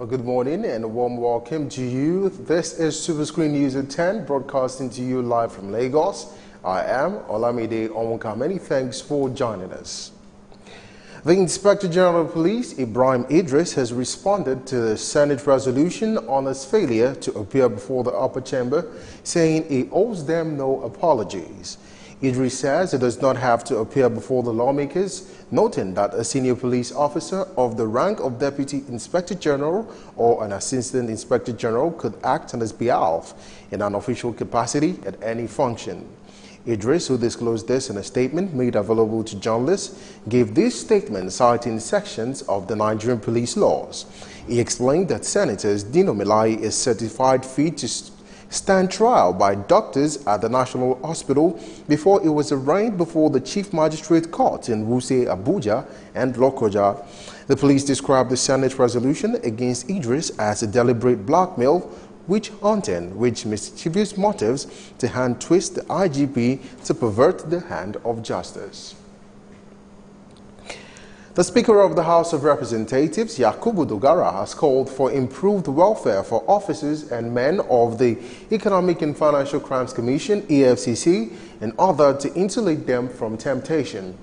Well, good morning and a warm welcome to you. This is Superscreen News at 10, broadcasting to you live from Lagos. I am Olamide Onwuka. Many thanks for joining us. The Inspector General of Police, Ibrahim Idris, has responded to the Senate resolution on his failure to appear before the upper chamber, saying he owes them no apologies. Idris says he does not have to appear before the lawmakers, noting that a senior police officer of the rank of Deputy Inspector General or an Assistant Inspector General could act on his behalf in an official capacity at any function. Idris, who disclosed this in a statement made available to journalists, gave this statement citing sections of the Nigerian police laws. He explained that Senators Dino Melaye is certified fit to stand trial by doctors at the National Hospital before it was arraigned before the Chief Magistrate Court in Wuse, Abuja and Lokoja. The police described the Senate resolution against Idris as a deliberate blackmail, witch hunting, with mischievous motives to hand twist the IGP to pervert the hand of justice. The Speaker of the House of Representatives, Yakubu Dogara, has called for improved welfare for officers and men of the Economic and Financial Crimes Commission, EFCC, in order to insulate them from temptation.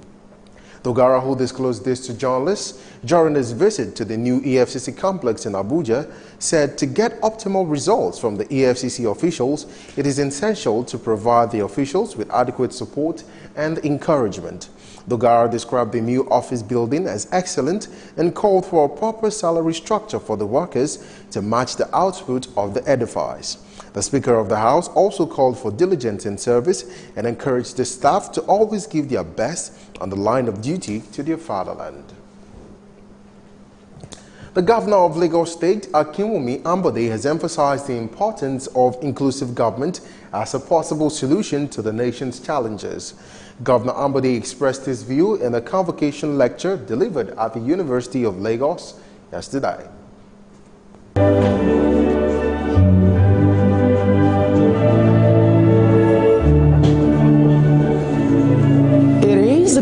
Dogara, who disclosed this to journalists during his visit to the new EFCC complex in Abuja, said to get optimal results from the EFCC officials, it is essential to provide the officials with adequate support and encouragement. Dogara described the new office building as excellent and called for a proper salary structure for the workers to match the output of the edifice. The Speaker of the House also called for diligence in service and encouraged the staff to always give their best on the line of duty to their fatherland. The Governor of Lagos State, Akinwumi Ambode, has emphasized the importance of inclusive government as a possible solution to the nation's challenges. Governor Ambode expressed his view in a convocation lecture delivered at the University of Lagos yesterday.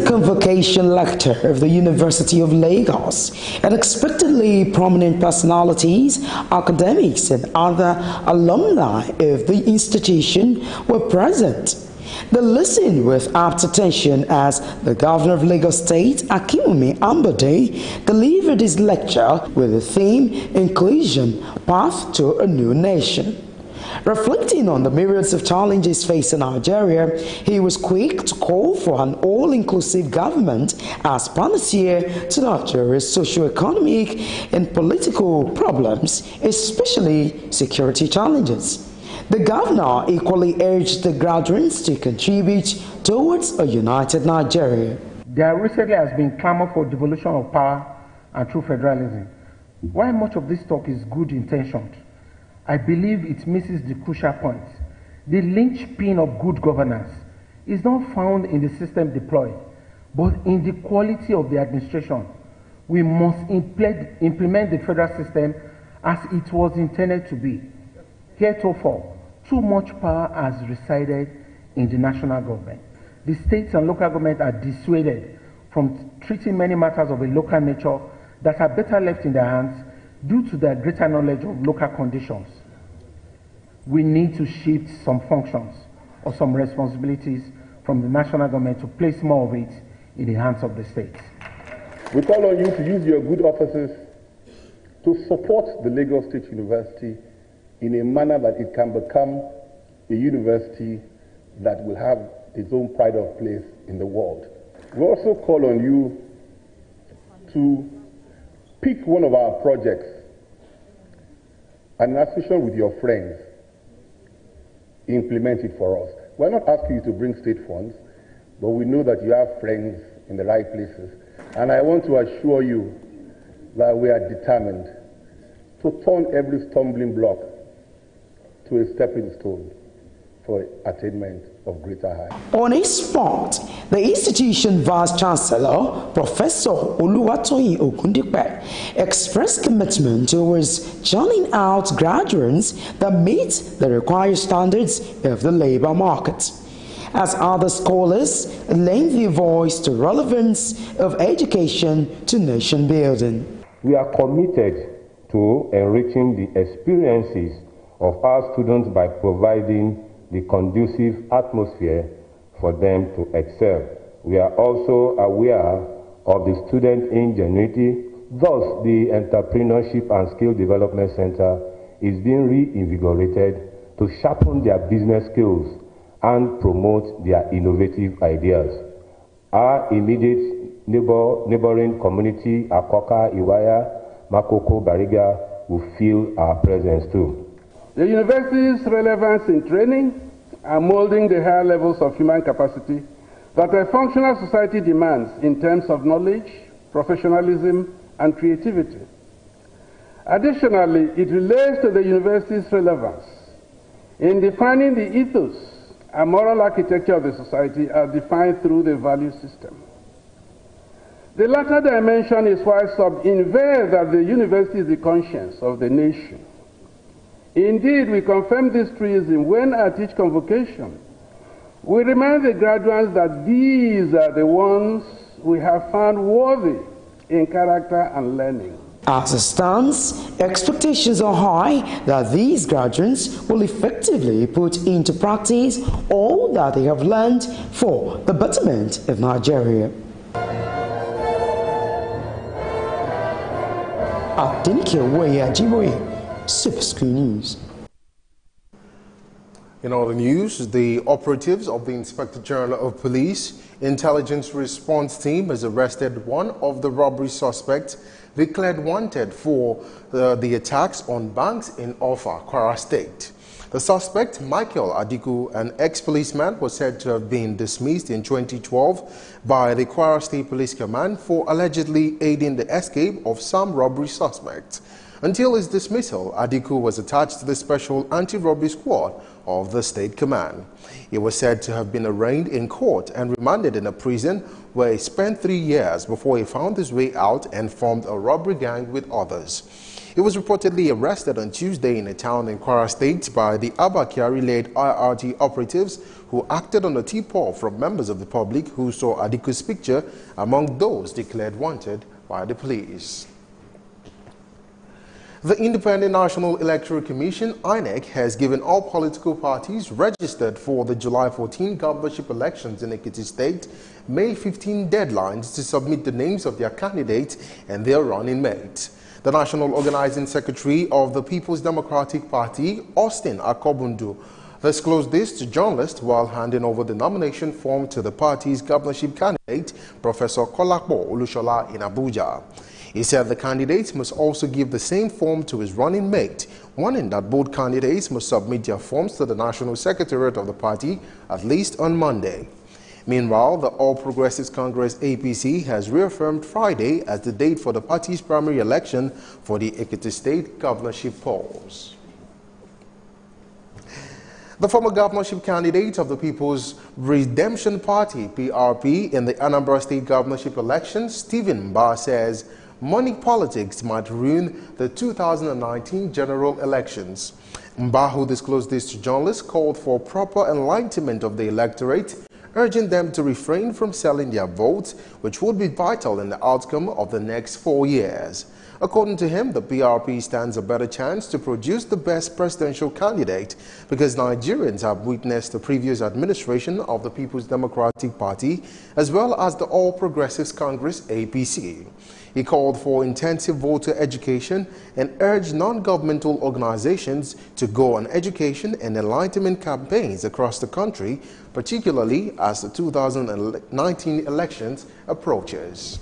Convocation lecture of the University of Lagos, and expectedly prominent personalities, academics and other alumni of the institution were present. They listened with apt attention as the Governor of Lagos State, Akinwumi Ambode, delivered his lecture with the theme Inclusion, Path to a New Nation. Reflecting on the myriads of challenges facing Nigeria, he was quick to call for an all-inclusive government as panacea to Nigeria's socio-economic and political problems, especially security challenges. The governor equally urged the graduates to contribute towards a united Nigeria. There recently has been clamor for devolution of power and true federalism. While much of this talk is good intentioned, I believe it misses the crucial point. The linchpin of good governance is not found in the system deployed, but in the quality of the administration. We must implement the federal system as it was intended to be. Heretofore, too much power has resided in the national government. The states and local government are dissuaded from treating many matters of a local nature that are better left in their hands due to their greater knowledge of local conditions. We need to shift some functions or some responsibilities from the national government to place more of it in the hands of the states. We call on you to use your good offices to support the Lagos State University in a manner that it can become a university that will have its own pride of place in the world. We also call on you to pick one of our projects and in association with your friends, implement it for us. We're not asking you to bring state funds, but we know that you have friends in the right places. And I want to assure you that we are determined to turn every stumbling block to a stepping stone for attainment of greater heights. On his part, the institution Vice Chancellor, Professor Oluwatoyin Ogundipe, expressed commitment towards churning out graduates that meet the required standards of the labor market. As other scholars lend their voice to relevance of education to nation building. We are committed to enriching the experiences of our students by providing the conducive atmosphere for them to excel. We are also aware of the student ingenuity. Thus, the Entrepreneurship and Skill Development Center is being reinvigorated to sharpen their business skills and promote their innovative ideas. Our immediate neighboring community, Akoka, Iwaya, Makoko, Bariga, will feel our presence too. The university's relevance in training and molding the higher levels of human capacity that a functional society demands in terms of knowledge, professionalism, and creativity. Additionally, it relates to the university's relevance in defining the ethos and moral architecture of the society as defined through the value system. The latter dimension is why some infer that the university is the conscience of the nation. Indeed, we confirm this truism when at each convocation we remind the graduates that these are the ones we have found worthy in character and learning. As it stands, expectations are high that these graduates will effectively put into practice all that they have learned for the betterment of Nigeria. Superscreen News. In other news, the operatives of the Inspector General of Police Intelligence Response Team has arrested one of the robbery suspects declared wanted for the attacks on banks in Offa, Kwara State. The suspect, Michael Adiku, an ex-policeman, was said to have been dismissed in 2012 by the Kwara State Police Command for allegedly aiding the escape of some robbery suspects. Until his dismissal, Adiku was attached to the Special Anti-Robbery Squad of the State Command. He was said to have been arraigned in court and remanded in a prison where he spent 3 years before he found his way out and formed a robbery gang with others. He was reportedly arrested on Tuesday in a town in Kwara State by the Abakari-led IRT operatives who acted on a tip-off from members of the public who saw Adiku's picture among those declared wanted by the police. The Independent National Electoral Commission, INEC, has given all political parties registered for the July 14 governorship elections in Ekiti State May 15 deadlines to submit the names of their candidates and their running mates. The National Organizing Secretary of the People's Democratic Party, Austin Akobundu, disclosed this to journalists while handing over the nomination form to the party's governorship candidate, Professor Kolakbo Olushola, in Abuja. He said the candidates must also give the same form to his running mate, warning that both candidates must submit their forms to the National Secretariat of the party at least on Monday. Meanwhile, the All Progressives Congress APC has reaffirmed Friday as the date for the party's primary election for the Ekiti State governorship polls. The former governorship candidate of the People's Redemption Party, PRP, in the Anambra State governorship election, Stephen Mba, says money politics might ruin the 2019 general elections. Mba, who disclosed this to journalists, called for proper enlightenment of the electorate, urging them to refrain from selling their votes, which would be vital in the outcome of the next 4 years. According to him, the PRP stands a better chance to produce the best presidential candidate because Nigerians have witnessed the previous administration of the People's Democratic Party as well as the All Progressives Congress APC. He called for intensive voter education and urged non-governmental organizations to go on education and enlightenment campaigns across the country, particularly as the 2019 elections approaches.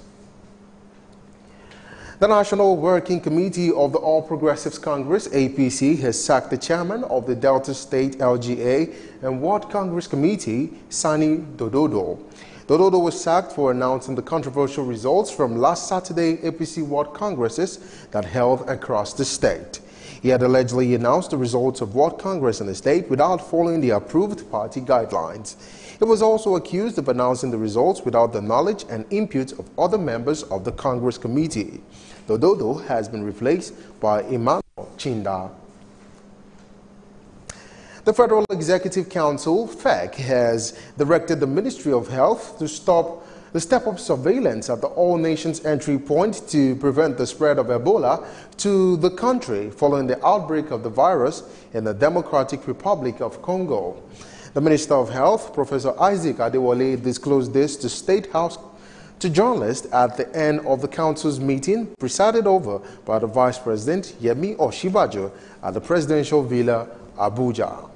The National Working Committee of the All Progressives Congress, APC, has sacked the chairman of the Delta State LGA and Ward Congress Committee, Sani Dododo. Dododo was sacked for announcing the controversial results from last Saturday APC Ward Congresses that held across the state. He had allegedly announced the results of Ward Congress in the state without following the approved party guidelines. He was also accused of announcing the results without the knowledge and input of other members of the Congress Committee. Dododo has been replaced by Emmanuel Chinda. The Federal Executive Council, FEC, has directed the Ministry of Health to stop the step-up surveillance at the all nations entry point to prevent the spread of Ebola to the country following the outbreak of the virus in the Democratic Republic of Congo. The Minister of Health, Professor Isaac Adewale, disclosed this to State House to journalists at the end of the council's meeting presided over by the Vice President Yemi Oshibajo at the Presidential Villa, Abuja.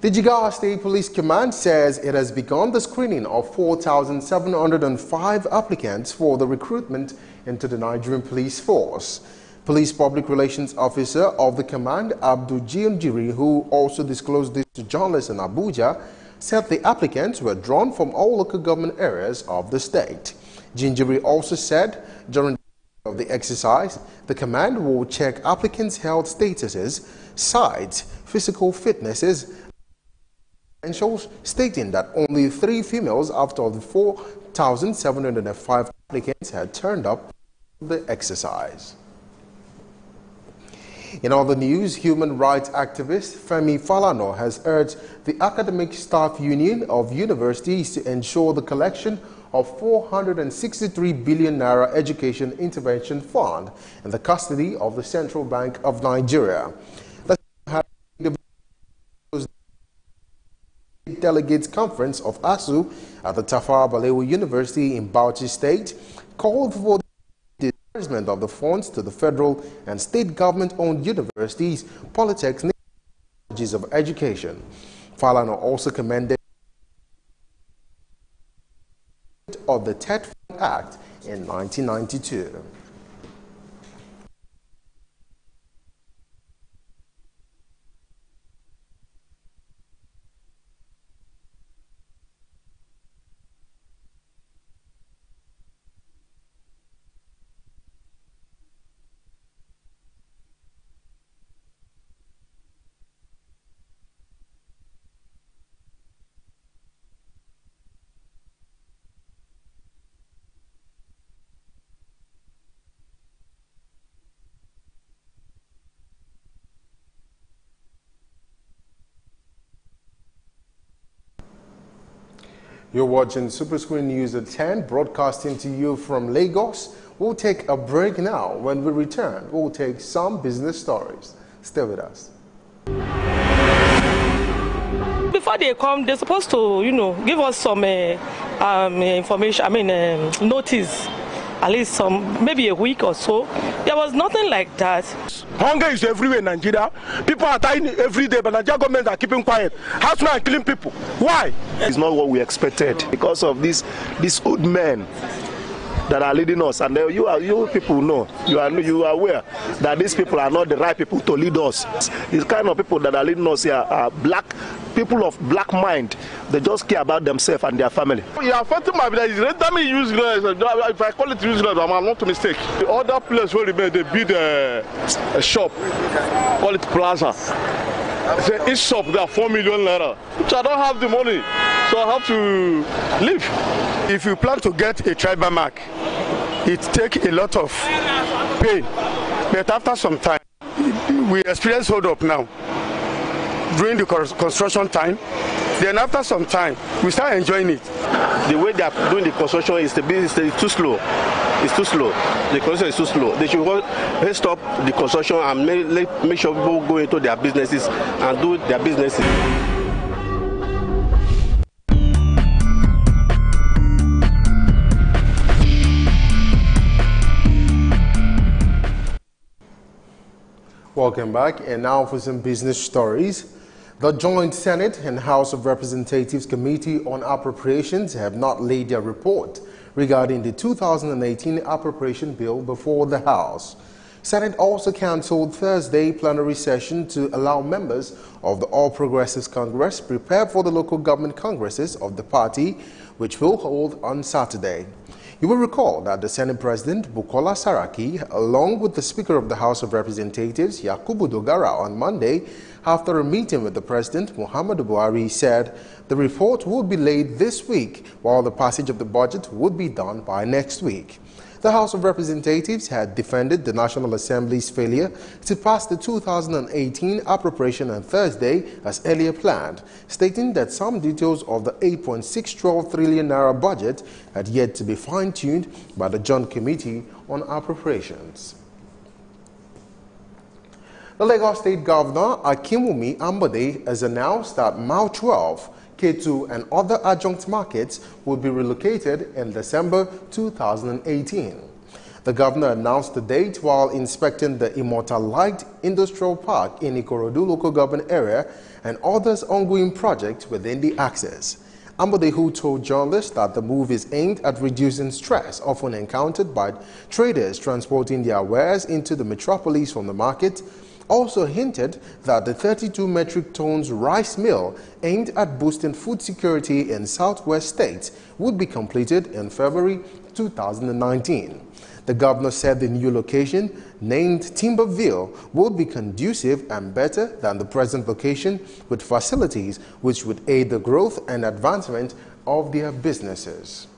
The Jigawa State Police Command says it has begun the screening of 4,705 applicants for the recruitment into the Nigerian police force. Police Public Relations Officer of the command, Abdul Jinjiri, who also disclosed this to journalists in Abuja, said the applicants were drawn from all local government areas of the state. Jinjiri also said during the exercise, the command will check applicants' health statuses, sites, physical fitnesses, stating that only 3 females out of the 4,705 applicants had turned up for the exercise. In other news, human rights activist Femi Falana has urged the Academic Staff Union of Universities to ensure the collection of 463 billion naira education intervention fund in the custody of the Central Bank of Nigeria. Delegates Conference of ASU at the Tafawa Balewa University in Bauchi State called for the disbursement of the funds to the federal and state government-owned universities, polytechnics, and colleges of education. Falana also commended of the TED Fund Act in 1992. You're watching Superscreen News at 10, broadcasting to you from Lagos. We'll take a break now. When we return, we'll take some business stories. Stay with us. Before they come, they're supposed to, give us some information, notice, at least maybe a week or so. There was nothing like that. Hunger is everywhere in Nigeria. People are dying every day, but Nigeria government are keeping quiet. Housemen are killing people. Why? It's not what we expected because of these old men that are leading us, and you people know, you are aware that these people are not the right people to lead us. These kind of people that are leading us here are people of black mind. They just care about themselves and their family. You are affecting my village. Let me use if I call it useless, I'm not a mistake. The other place where they build a shop, call it plaza. Each shop there 4 million naira, which I don't have the money, so I have to leave. If you plan to get a tribal mark, it takes a lot of pain, but after some time, we experience hold up now. During the construction time, then after some time, we start enjoying it. The way they are doing the construction is too slow. It's too slow. The construction is too slow. They should stop the construction and make sure people go into their businesses and do their businesses. Welcome back, and now for some business stories. The Joint Senate and House of Representatives Committee on Appropriations have not laid their report regarding the 2018 appropriation bill before the House. Senate also cancelled Thursday plenary session to allow members of the All Progressives Congress prepare for the local government congresses of the party, which will hold on Saturday. You will recall that the Senate President, Bukola Saraki, along with the Speaker of the House of Representatives, Yakubu Dogara, on Monday, after a meeting with the President, Muhammadu Buhari, said the report would be laid this week, while the passage of the budget would be done by next week. The House of Representatives had defended the National Assembly's failure to pass the 2018 appropriation on Thursday as earlier planned, stating that some details of the 8.612 trillion naira budget had yet to be fine-tuned by the Joint Committee on Appropriations. The Lagos State Governor, Akinwumi Ambode, has announced that Mile 12, K2 and other adjunct markets will be relocated in December 2018. The governor announced the date while inspecting the Immortal Light Industrial Park in Ikorodu local government area and others ongoing projects within the axis. Ambode, who told journalists that the move is aimed at reducing stress often encountered by traders transporting their wares into the metropolis from the market, also hinted that the 32 metric tons rice mill aimed at boosting food security in southwest states would be completed in February 2019. The governor said the new location, named Timberville, will be conducive and better than the present location with facilities which would aid the growth and advancement of their businesses.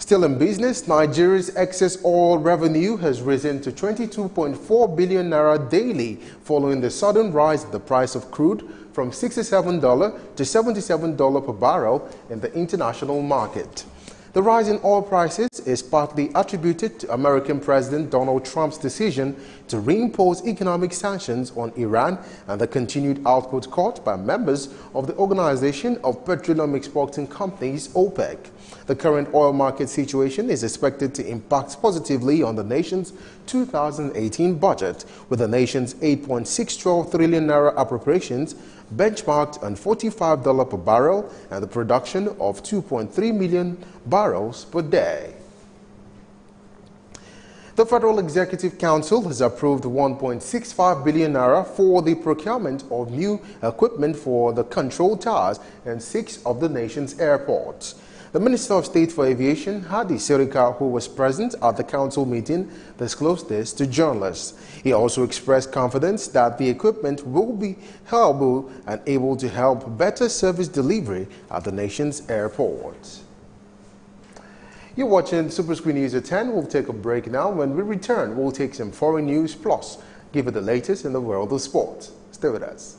Still in business, Nigeria's excess oil revenue has risen to 22.4 billion naira daily following the sudden rise in the price of crude from $67 to $77 per barrel in the international market. The rise in oil prices is partly attributed to American President Donald Trump's decision to reimpose economic sanctions on Iran and the continued output cut by members of the Organization of Petroleum Exporting Companies, OPEC. The current oil market situation is expected to impact positively on the nation's 2018 budget, with the nation's 8.612 trillion naira appropriations benchmarked on $45 per barrel and the production of 2.3 million barrels per day. The Federal Executive Council has approved 1.65 billion naira for the procurement of new equipment for the control towers in 6 of the nation's airports. The Minister of State for Aviation, Hadi Sirika, who was present at the council meeting, disclosed this to journalists. He also expressed confidence that the equipment will be helpful and able to help better service delivery at the nation's airports. You're watching Superscreen News at 10. We'll take a break now. When we return, we'll take some foreign news plus give you the latest in the world of sports. Stay with us.